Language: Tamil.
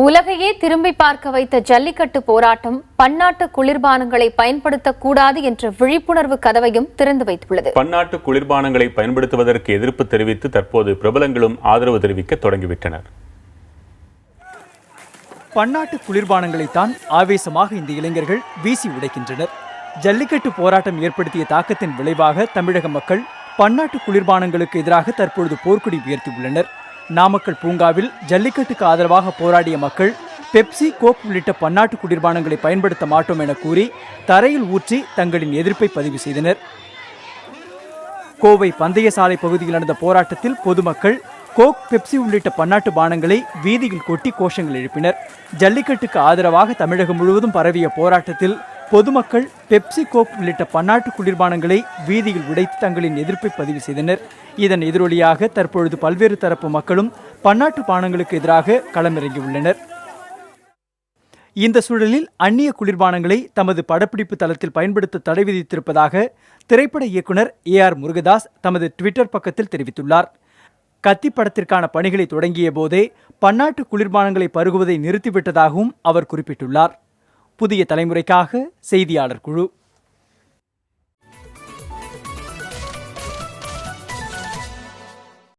உலகையே திரும்பி பார்க்க வைத்த ஜல்லிக்கட்டு போராட்டம் பன்னாட்டு குளிர்பானங்களை பயன்படுத்தக்கூடாது என்ற விழிப்புணர்வு கதவையும் திறந்து வைத்துள்ளது. பன்னாட்டு குளிர்பானங்களை பயன்படுத்துவதற்கு எதிர்ப்பு தெரிவித்து தற்போது பிரபலங்களும் ஆதரவு தெரிவிக்க தொடங்கிவிட்டனர். பன்னாட்டு குளிர்பானங்களைத்தான் ஆவேசமாக இந்த இளைஞர்கள் வீசி உடைக்கின்றனர். ஜல்லிக்கட்டு போராட்டம் ஏற்படுத்திய தாக்கத்தின் விளைவாக தமிழக மக்கள் பன்னாட்டு குளிர்பானங்களுக்கு எதிராக தற்பொழுது போர்க்கொடி உயர்த்தியுள்ளனர். நாமக்கல் பூங்காவில் ஜல்லிக்கட்டுக்கு ஆதரவாக போராடிய மக்கள் பெப்சி, கோக் உள்ளிட்ட பன்னாட்டு குளிர்பானங்களை பயன்படுத்த மாட்டோம் என கூறி தரையில் ஊற்றி தங்களின் எதிர்ப்பை பதிவு செய்தனர். கோவை பந்தய சாலை பகுதியில் நடந்த போராட்டத்தில் பொதுமக்கள் கோக், பெப்சி உள்ளிட்ட பன்னாட்டு பானங்களை வீதியில் கொட்டி கோஷங்கள் எழுப்பினர். ஜல்லிக்கட்டுக்கு ஆதரவாக தமிழகம் முழுவதும் பரவிய போராட்டத்தில் பொதுமக்கள் பெப்சி, கோக் உள்ளிட்ட பன்னாட்டு குளிர்பானங்களை வீதியில் உடைத்து தங்களின் எதிர்ப்பை பதிவு செய்தனர். இதன் எதிரொலியாக தற்பொழுது பல்வேறு தரப்பு மக்களும் பன்னாட்டு பானங்களுக்கு எதிராக களமிறங்கியுள்ளனர். இந்த சூழலில் அந்நிய குளிர்பானங்களை தமது படப்பிடிப்பு தளத்தில் பயன்படுத்த தடை விதித்திருப்பதாக திரைப்பட இயக்குனர் AR முருகதாஸ் தமது ட்விட்டர் பக்கத்தில் தெரிவித்துள்ளார். கத்தி படத்திற்கான பணிகளை தொடங்கிய போதே பன்னாட்டு குளிர்பானங்களை பருகுவதை நிறுத்திவிட்டதாகவும் அவர் குறிப்பிட்டுள்ளார். புதிய தலைமுறைக்காக செய்தியாளர் குழு.